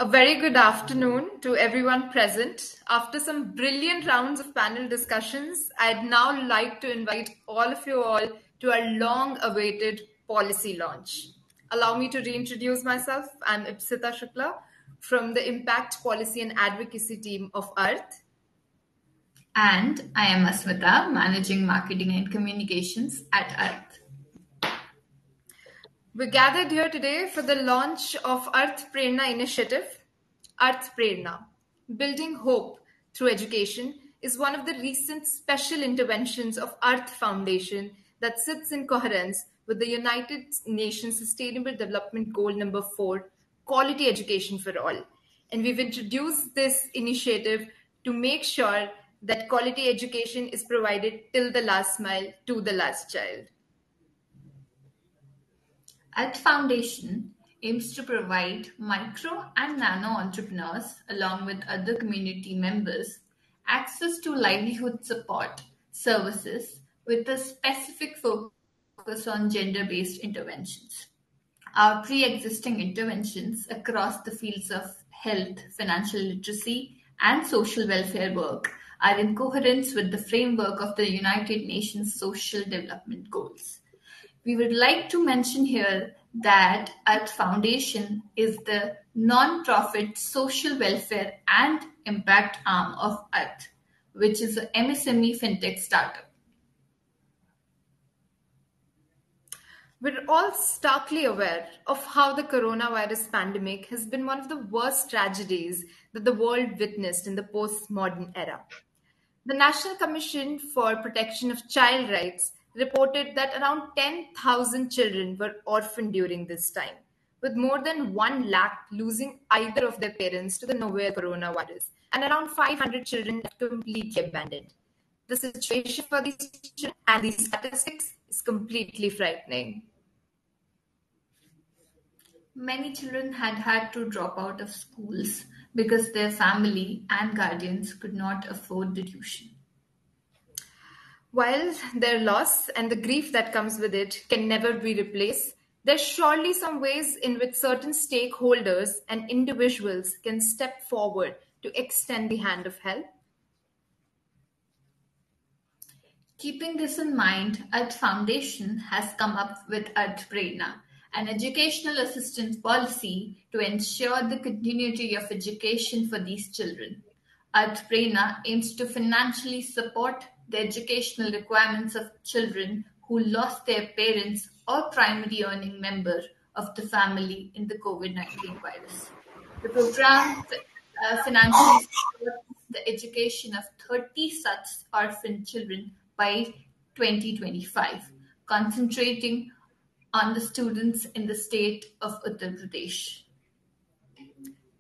A very good afternoon to everyone present. After some brilliant rounds of panel discussions, I'd now like to invite all of you all to our long-awaited policy launch. Allow me to reintroduce myself. I'm Ipsita Shukla from the Impact Policy and Advocacy team of ARTH. And I am Asmita, Managing Marketing and Communications at ARTH. We're gathered here today for the launch of Arth Prerna initiative. Arth Prerna, Building Hope Through Education, is one of the recent special interventions of ARTH Foundation that sits in coherence with the United Nations Sustainable Development Goal number 4, Quality Education for All. And we've introduced this initiative to make sure that quality education is provided till the last mile to the last child. ARTH Foundation aims to provide micro and nano entrepreneurs, along with other community members, access to livelihood support services with a specific focus on gender-based interventions. Our pre-existing interventions across the fields of health, financial literacy, and social welfare work are in coherence with the framework of the United Nations Social Development Goals. We would like to mention here that ARTH Foundation is the non-profit social welfare and impact arm of ARTH, which is an MSME fintech startup. We're all starkly aware of how the coronavirus pandemic has been one of the worst tragedies that the world witnessed in the postmodern era. The National Commission for Protection of Child Rights reported that around 10,000 children were orphaned during this time, with more than 1 lakh losing either of their parents to the novel coronavirus, and around 500 children completely abandoned. The situation for these children and these statistics is completely frightening. Many children had to drop out of schools because their family and guardians could not afford the tuition. While their loss and the grief that comes with it can never be replaced, there's surely some ways in which certain stakeholders and individuals can step forward to extend the hand of help. Keeping this in mind, ARTH Foundation has come up with Arth Prerna, an educational assistance policy to ensure the continuity of education for these children. Arth Prerna aims to financially support the educational requirements of children who lost their parents or primary earning member of the family in the COVID-19 virus. The program financially supports the education of 30 such orphan children by 2025, concentrating on the students in the state of Uttar Pradesh.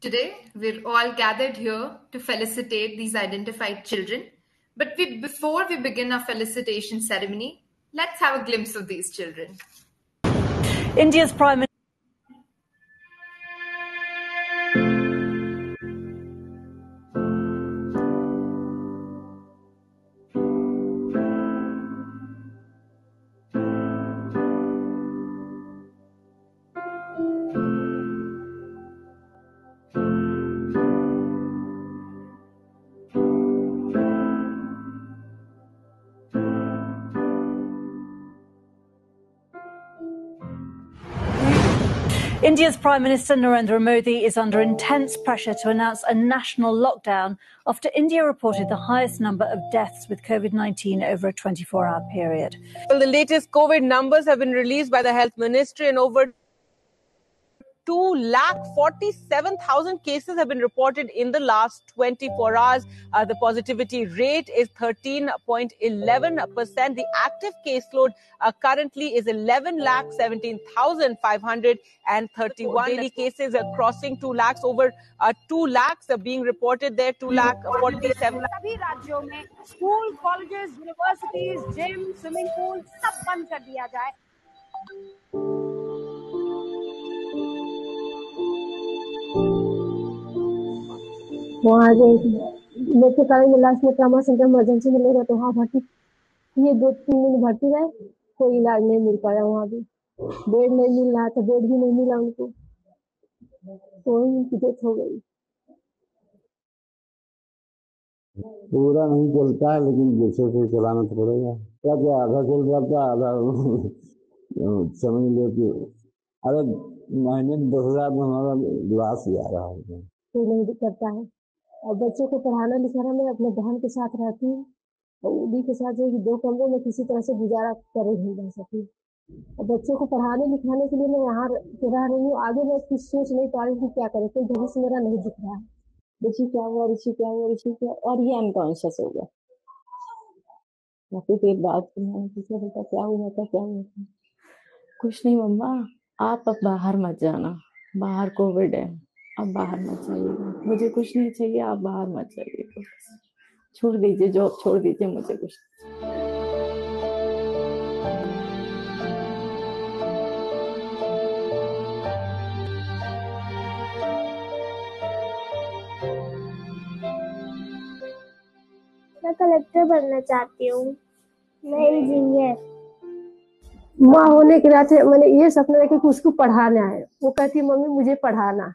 Today, we're all gathered here to felicitate these identified children. But before we begin our felicitation ceremony, let's have a glimpse of these children. India's Prime Minister. India's Prime Minister Narendra Modi is under intense pressure to announce a national lockdown after India reported the highest number of deaths with COVID-19 over a 24-hour period. Well, the latest COVID numbers have been released by the Health Ministry, and over 2,47,000 cases have been reported in the last 24 hours. The positivity rate is 13.11%. The active caseload currently is 11,17,531. Daily cases are crossing 2 lakhs. Over 2 lakhs are being reported there. 2,47,000. सभी राज्यों में school, colleges, universities, gym, swimming pool सब बंद कर दिया जाए. वहाँ के कारण लास्ट में ट्रामा सेंटर इमरजेंसी मिलेगा तो वहाँ भर्ती ये 2-3 दिन भर्ती रहे, कोई इलाज नहीं मिल पाया. वहाँ भी बेड नहीं मिल रहा था, बेड भी नहीं मिला उनको. तो उनकी डेथ हो गई। पूरा नहीं चलता है, लेकिन जैसे से चलाना तो पड़ेगा। क्या क्या आधा चल जाता, आधा समझ लो कि अरे महीने में 10,000 में हमारा लाश ही आ रहा है। कोई नहीं करता है। और बच्चों को पढ़ाना लिखाना मैं अपने बहन के साथ रहती हूँ, और उन्हीं के साथ जो 2 कमरे में किसी तरह से गुजारा कर ही नहीं सकी। और बच्चों को पढ़ाने लिखाने के लिए मैं यहाँ रह रही हूँ। आगे मैं कुछ सोच नहीं पा रही हूँ कि क्या करें, कोई भविष्य मेरा नहीं दिख रहा है। ऋषि क्या हुआ, ऋषि क्या हुआ, ऋषि क्या, और ये अनकॉन्शियस हो गया। फिर एक बात मैंने पूछा, बेटा क्या हुआ था, क्या हुआ था? कुछ नहीं मम्मा, आप अब बाहर मत जाना, बाहर कोविड है, अब बाहर मत जाइएगा, मुझे कुछ नहीं चाहिए, आप बाहर मत जाइएगा, छोड़ दीजिए जॉब, छोड़ दीजिए, मुझे कुछ। मैं कलेक्टर बनना चाहती हूँ, मैं इंजीनियर। माँ होने के नाते मैंने ये सपना देखा कि उसको पढ़ाना है। वो कहती है मम्मी मुझे पढ़ाना,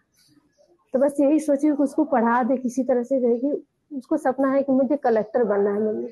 तो बस यही सोची कि उसको पढ़ा दे किसी तरह से, कि उसको सपना है कि मुझे कलेक्टर बनना है mummy.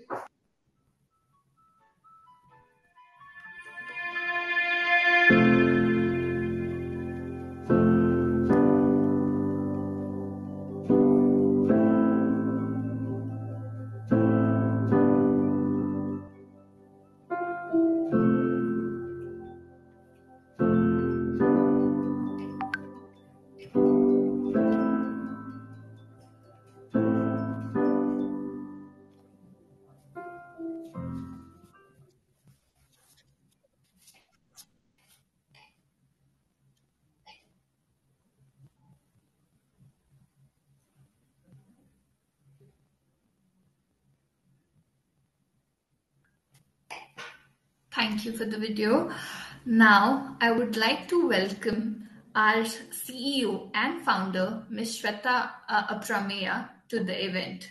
Thank you for the video. Now, I would like to welcome our CEO and founder, Ms. Shweta Prerna, to the event.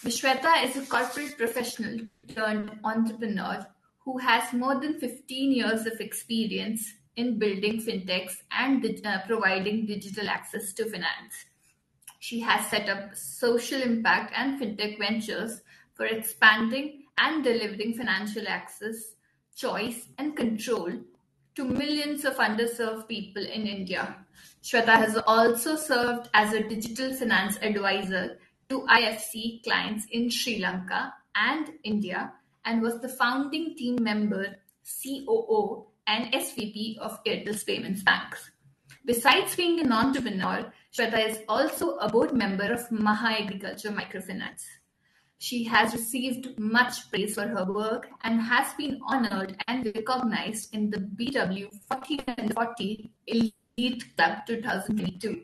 Ms. Shweta is a corporate professional turned entrepreneur who has more than 15 years of experience in building fintechs and providing digital access to finance. She has set up social impact and fintech ventures for expanding and delivering financial access, choice, and control to millions of underserved people in India. Shweta has also served as a digital finance advisor to IFC clients in Sri Lanka and India, and was the founding team member, COO, and SVP of Airtel's Payments Banks. Besides being an entrepreneur, Shweta is also a board member of Maha Agriculture Microfinance. She has received much praise for her work and has been honored and recognized in the BW 40 and 40 Elite Club 2022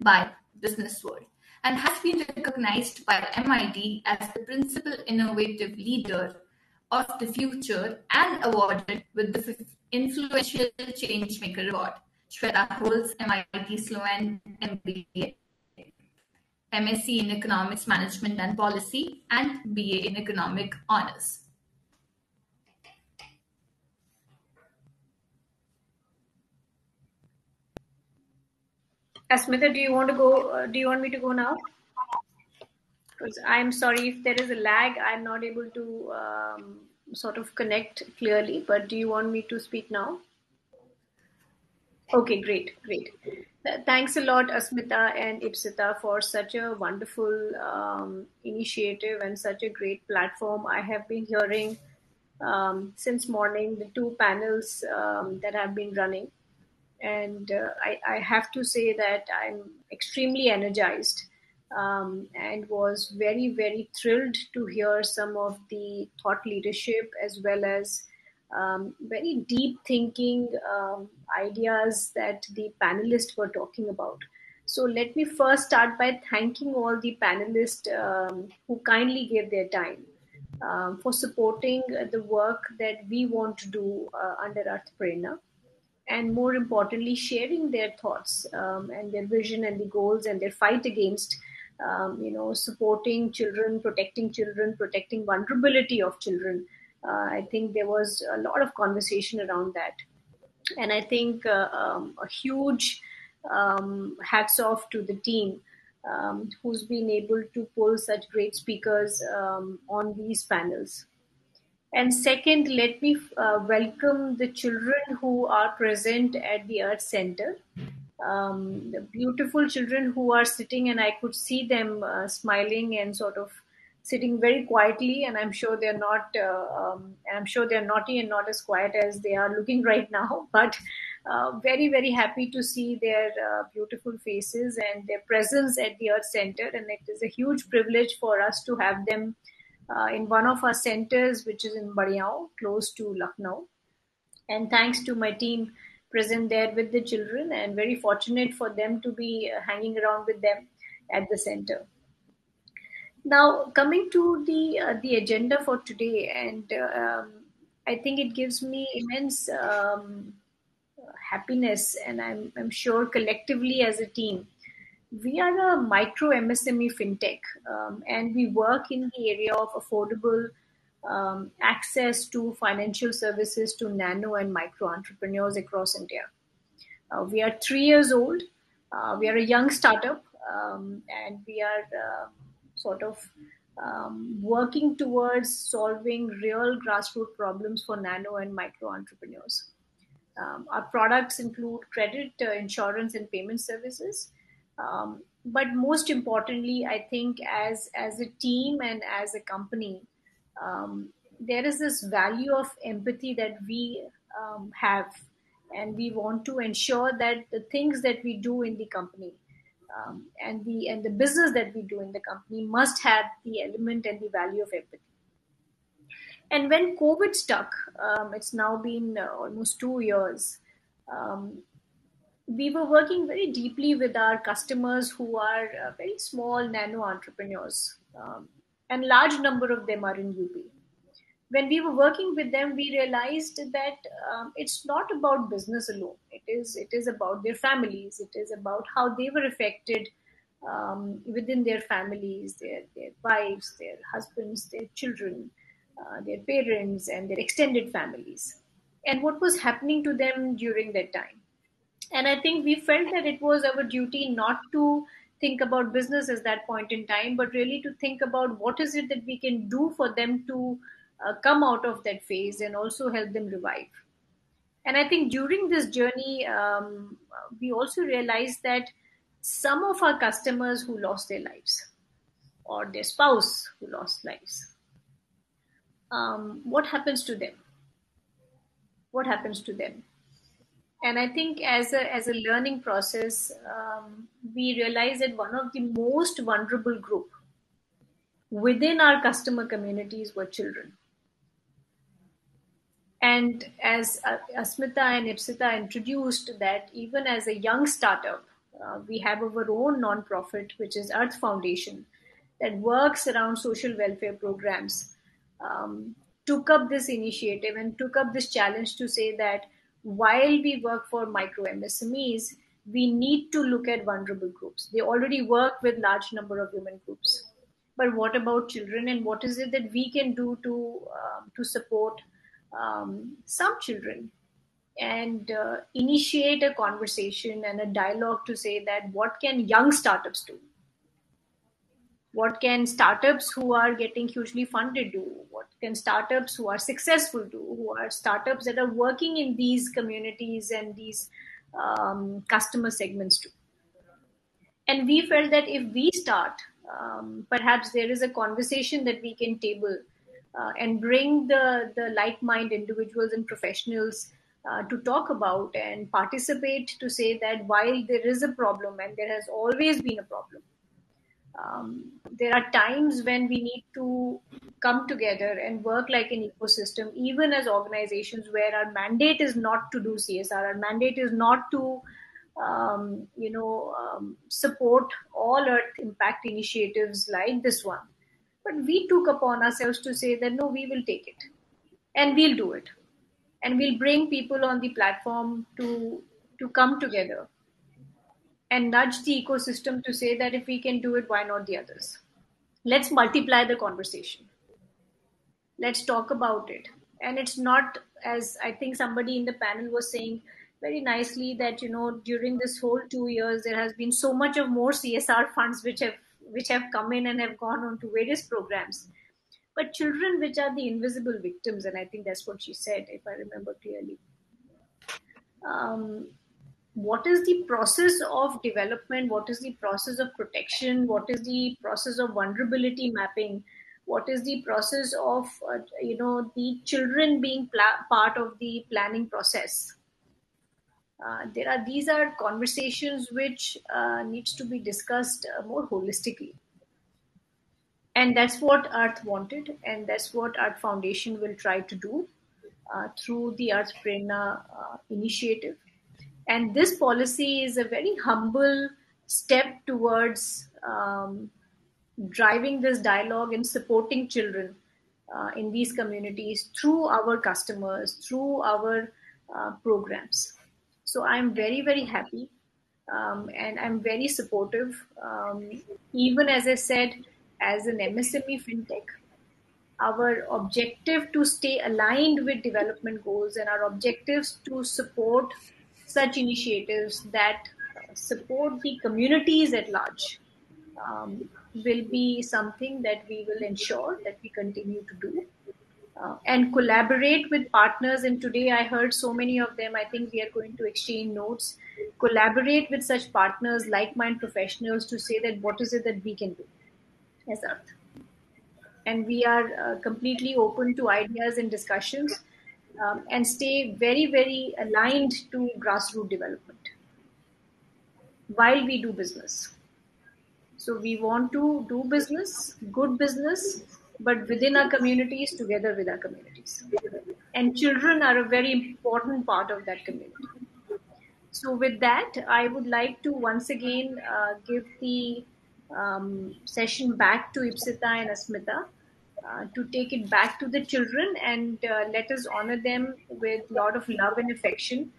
by Business World, and has been recognized by MIT as the Principal Innovative Leader of the Future and awarded with the Influential Changemaker Award. Shweta holds MIT Sloan MBA, MSc in Economics Management and Policy, and BA in Economic Honors. Asmita, do you want me to go now? Because I'm sorry if there is a lag, I'm not able to sort of connect clearly, but do you want me to speak now? Okay, great. Thanks a lot, Asmita and Ipsita, for such a wonderful initiative and such a great platform. I have been hearing since morning the 2 panels that have been running. And I have to say that I'm extremely energized and was very, very thrilled to hear some of the thought leadership as well as very deep thinking ideas that the panelists were talking about. So let me first start by thanking all the panelists who kindly gave their time for supporting the work that we want to do under Arth Prerna, and more importantly, sharing their thoughts and their vision and the goals and their fight against, supporting children, protecting vulnerability of children. I think there was a lot of conversation around that. And I think a huge hats off to the team who's been able to pull such great speakers on these panels. And second, let me welcome the children who are present at the Earth Center. The beautiful children who are sitting, and I could see them smiling and sort of sitting very quietly. And I'm sure they're not. I'm sure they're naughty and not as quiet as they are looking right now. But very, very happy to see their beautiful faces and their presence at the Earth Center. And it is a huge privilege for us to have them in one of our centers, which is in Badiao, close to Lucknow. And thanks to my team present there with the children, and very fortunate for them to be hanging around with them at the center. Now, coming to the agenda for today, and I think it gives me immense happiness, and I'm sure collectively as a team, we are a micro MSME fintech, and we work in the area of affordable access to financial services to nano and micro entrepreneurs across India. We are 3 years old. We are a young startup, and we are sort of working towards solving real grassroots problems for nano and micro entrepreneurs. Our products include credit, insurance, and payment services. But most importantly, I think as a team and as a company, there is this value of empathy that we have, and we want to ensure that the things that we do in the company and the business that we do in the company must have the element and the value of empathy. And when COVID struck, it's now been almost 2 years. We were working very deeply with our customers who are very small nano entrepreneurs, and large number of them are in UP. When we were working with them, we realized that it's not about business alone. It is about their families. It is about how they were affected within their families, their wives, their husbands, their children, their parents, and their extended families, and what was happening to them during that time. And I think we felt that it was our duty not to think about business at that point in time, but really to think about what is it that we can do for them to come out of that phase and also help them revive. And I think during this journey, we also realized that some of our customers who lost their lives, or their spouse who lost lives, what happens to them? What happens to them? And I think as a learning process, we realized that one of the most vulnerable group within our customer communities were children. And as Asmita and Ipsita introduced, that even as a young startup, we have our own nonprofit, which is ARTH Foundation, that works around social welfare programs, took up this initiative and took up this challenge to say that while we work for micro MSMEs, we need to look at vulnerable groups. They already work with large number of women groups. But what about children, and what is it that we can do to support some children, and initiate a conversation and a dialogue to say that what can young startups do? What can startups who are getting hugely funded do? What can startups who are successful do? Who are startups that are working in these communities and these customer segments do? And we felt that if we start, perhaps there is a conversation that we can table and bring the like-minded individuals and professionals to talk about and participate, to say that while there is a problem, and there has always been a problem, there are times when we need to come together and work like an ecosystem, even as organizations, where our mandate is not to do CSR, our mandate is not to support all Earth impact initiatives like this one. But we took upon ourselves to say that no, we will take it and we'll do it. And we'll bring people on the platform to come together and nudge the ecosystem to say that if we can do it, why not the others? Let's multiply the conversation. Let's talk about it. And it's not, as I think somebody in the panel was saying, very nicely that, during this whole 2 years, there has been so much of more CSR funds which have come in and have gone on to various programs. But children, which are the invisible victims, and I think that's what she said, if I remember clearly. What is the process of development? What is the process of protection? What is the process of vulnerability mapping? What is the process of the children being part of the planning process? These are conversations which needs to be discussed more holistically, and that's what Arth wanted, and that's what Arth Foundation will try to do through the Arth Prerna initiative. And this policy is a very humble step towards driving this dialogue and supporting children in these communities through our customers, through our programs. So I'm very, very happy, and I'm very supportive. Even as I said, as an MSME fintech, our objective to stay aligned with development goals and our objectives to support such initiatives that support the communities at large will be something that we will ensure that we continue to do and collaborate with partners. And today I heard so many of them. I think we are going to exchange notes, collaborate with such partners, like-minded professionals, to say that what is it that we can do as Arth. And we are completely open to ideas and discussions, and stay very, very aligned to grassroots development while we do business. So we want to do business, good business, but within our communities, together with our communities. And children are a very important part of that community. So with that, I would like to once again give the session back to Ipsita and Asmita to take it back to the children, and let us honor them with a lot of love and affection.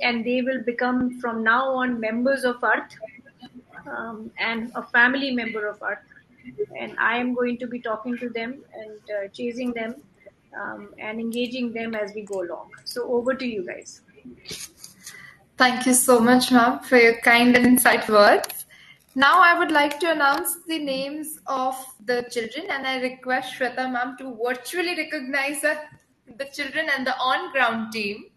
And they will become from now on members of Arth, and a family member of Arth. And I am going to be talking to them and chasing them and engaging them as we go along. So over to you guys. Thank you so much, ma'am, for your kind and insightful words. Now I would like to announce the names of the children, and I request Shweta ma'am to virtually recognize the children and the on-ground team,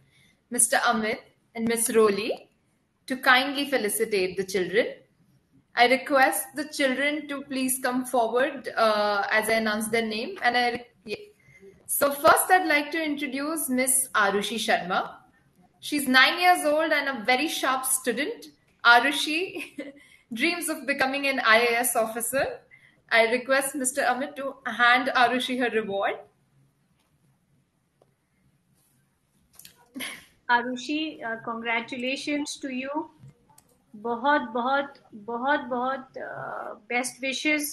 Mr. Amit and Miss Roli, to kindly felicitate the children. I request the children to please come forward as I announce their name. So first I'd like to introduce Miss Arushi Sharma. She's 9 years old and a very sharp student. Arushi dreams of becoming an IAS officer. I request Mr. Amit to hand Arushi her reward. Arushi, congratulations to you. बहुत बहुत बहुत बहुत best wishes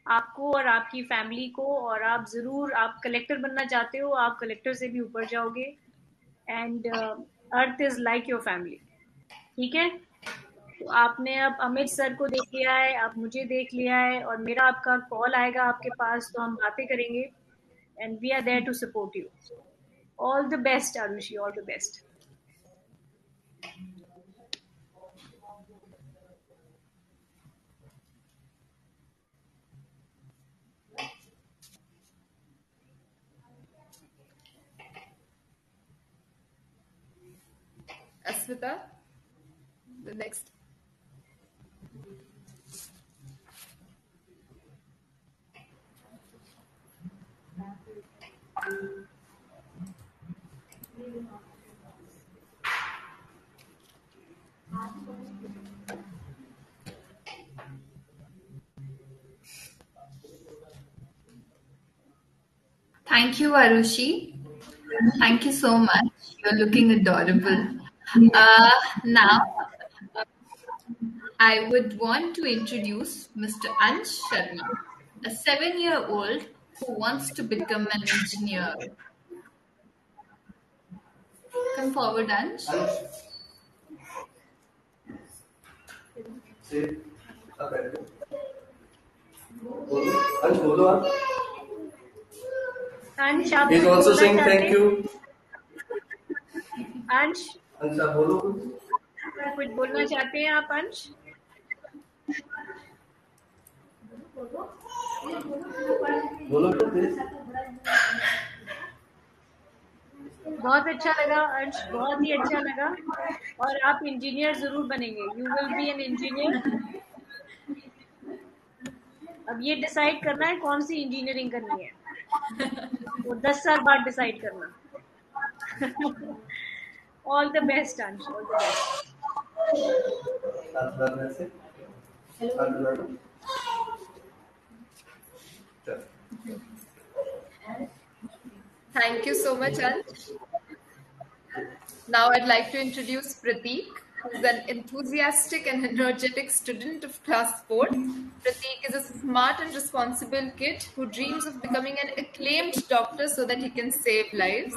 आपको और आपकी family को, और आप जरूर, आप कलेक्टर बनना चाहते हो, आप कलेक्टर से भी ऊपर जाओगे, and earth is like your family. ठीक है, तो आपने अब अमित सर को देख लिया है, आप मुझे देख लिया है, और मेरा आपका कॉल आएगा आपके पास, तो हम बातें करेंगे, and we are there to support you. All the best Arushi, all the best. Asmita, the next. Thank you, Arushi. Thank you so much. You're looking adorable. Now, I would want to introduce Mr. Ansh Sharma, a 7-year-old who wants to become an engineer. Come forward, Ansh. Ansh, He's also saying thank you. Ansh, कुछ बोलना चाहते हैं आप अंश? बहुत अच्छा लगा अंश, बहुत ही अच्छा लगा। और आप इंजीनियर जरूर बनेंगे। You will be an engineer. अब ये डिसाइड करना है कौन सी इंजीनियरिंग करनी है, वो 10 साल बाद डिसाइड करना। ऑल द बेस्ट अंश, all the best. Thank you so much, Ansh. Now I'd like to introduce Prateek, who's an enthusiastic and energetic student of class 4. Prateek is a smart and responsible kid who dreams of becoming an acclaimed doctor so that he can save lives.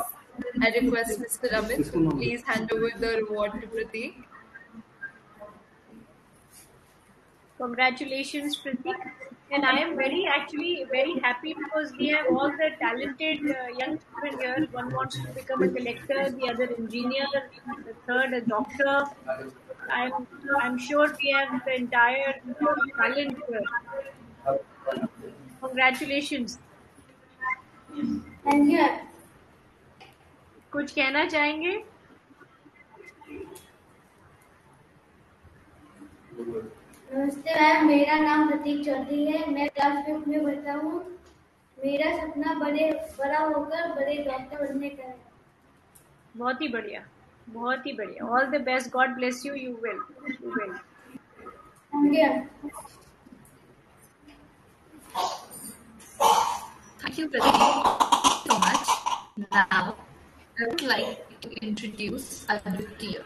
I request Mr. Amit to please hand over the reward to Prateek. Congratulations, Pratik. And I am very happy because we have all the talented young children here. One wants to become a collector, the other engineer, the third a doctor. I'm sure we have the entire talent here. Congratulations. Thank you. कुछ कहना चाहेंगे? नमस्ते ma'am, मेरा नाम प्रतीक चौधरी है। मैं class 5 में पढ़ता हूँ। मेरा सपना बड़ा होकर बड़े डॉक्टर बनने का है। बहुत ही बढ़िया, बहुत ही बढ़िया। All the best, God bless you, you will. Thank you. Thank you, Pratik, so much. Now, I would like to introduce Aditya.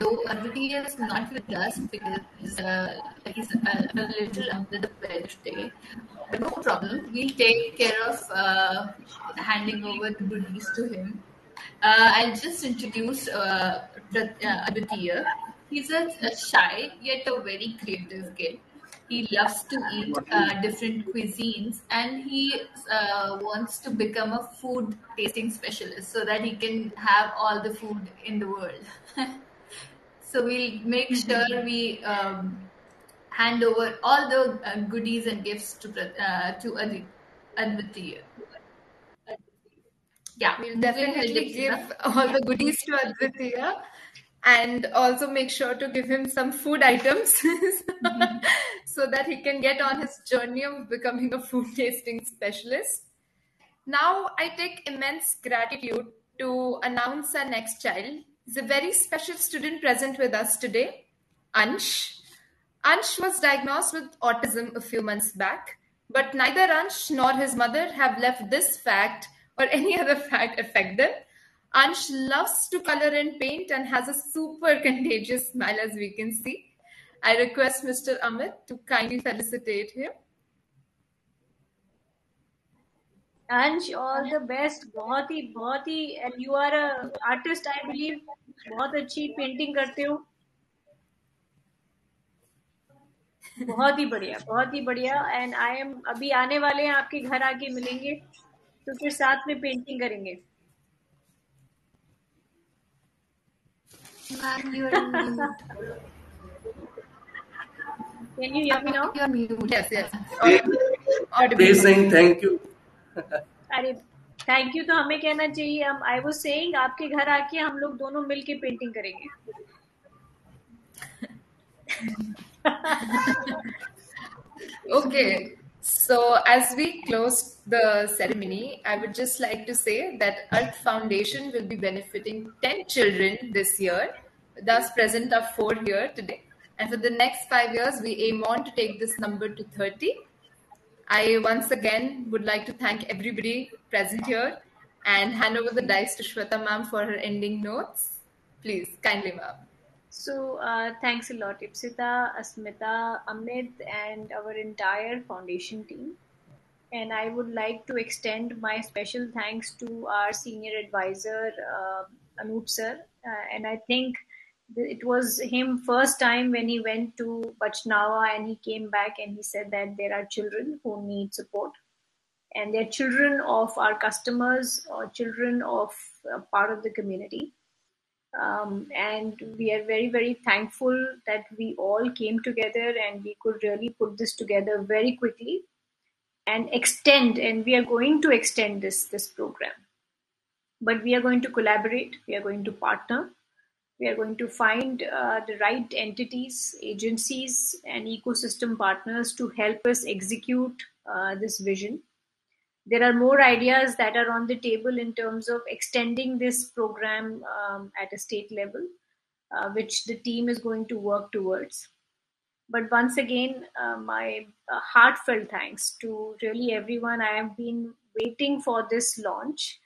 Though Aditya is not with us because he's a little under the weather today, but no problem. We'll take care of handing over the goodies to him. I'll just introduce Aditya. He's a shy yet a very creative kid. He loves to eat different cuisines, and he wants to become a food tasting specialist so that he can have all the food in the world. So we'll make sure we hand over all the goodies and gifts to Aditya. Yeah, we'll definitely give all the goodies to Aditya and also make sure to give him some food items so that he can get on his journey of becoming a food tasting specialist. Now I take immense gratitude to announce our next child. He's a very special student present with us today, Ansh. Ansh was diagnosed with autism a few months back, but neither Ansh nor his mother have left this fact or any other fact affect them. Ansh loves to color and paint and has a super contagious smile, as we can see. I request Mr. Amit to kindly felicitate him. Ansh, all the best. बहुत ही and you are a artist, I believe. बहुत अच्छी painting करते हो। बहुत ही बढ़िया। And I am अभी आने वाले हैं, आपके घर आके मिलेंगे तो फिर साथ में पेंटिंग करेंगे। Can you hear me now? You're mute. Yes. Please saying thank you. अरे थैंक यू तो हमें कहना चाहिए। हम आई वाज सेइंग आपके घर आके हम लोग दोनों मिलके पेंटिंग करेंगे। Okay, so as we close the ceremony, I would just like to say that ARTH Foundation will be benefiting 10 children this year. Thus, present are 4 here today. And for the next 5 years, we aim on to take this number to 30. I once again would like to thank everybody present here and hand over the dice to Shweta ma'am for her ending notes. Please, kindly ma'am. So thanks a lot, Ipsita, Asmita, Amit, and our entire foundation team. And I would like to extend my special thanks to our senior advisor, Anup sir. And I think it was him first time when he went to Bachnawa and he came back and he said that there are children who need support. And they're children of our customers or children of part of the community. And we are very, very thankful that we all came together and we could really put this together very quickly and extend, and we are going to extend this program. But we are going to collaborate, we are going to partner, we are going to find the right entities, agencies, and ecosystem partners to help us execute this vision. There are more ideas that are on the table in terms of extending this program at a state level, which the team is going to work towards. But once again, my heartfelt thanks to really everyone. I have been waiting for this launch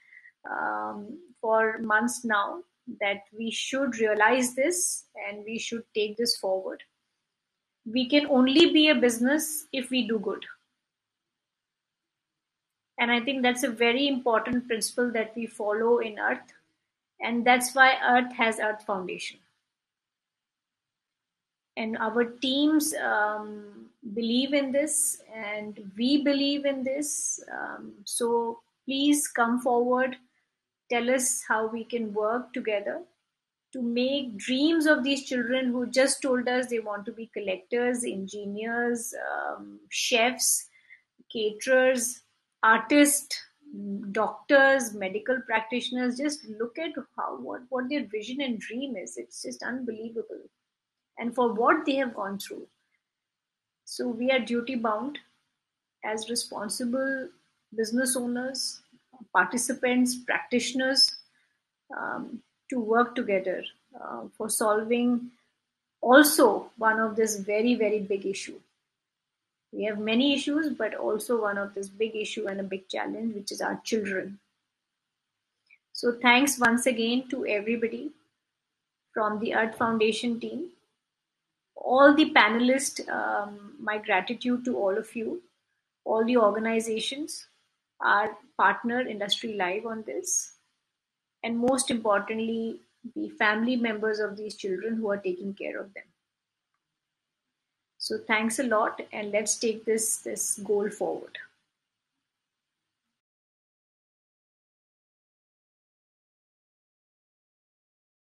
for months now, that we should realize this and we should take this forward. We can only be a business if we do good. And I think that's a very important principle that we follow in Arth. And that's why Arth has Arth Foundation. And our teams believe in this, and we believe in this. So please come forward, tell us how we can work together to make dreams of these children who just told us they want to be collectors, engineers, chefs, caterers, artists, doctors, medical practitioners. Just look at what their vision and dream is. It's just unbelievable. And for what they have gone through. So we are duty bound as responsible business owners, participants, practitioners, to work together for solving also one of this very, very big issue. We have many issues, but also one of this big issue and a big challenge, which is our children. So thanks once again to everybody from the Arth Foundation team, all the panelists, my gratitude to all of you, all the organizations, our partner Industry Live on this, and most importantly, the family members of these children who are taking care of them. So thanks a lot, and let's take this goal forward.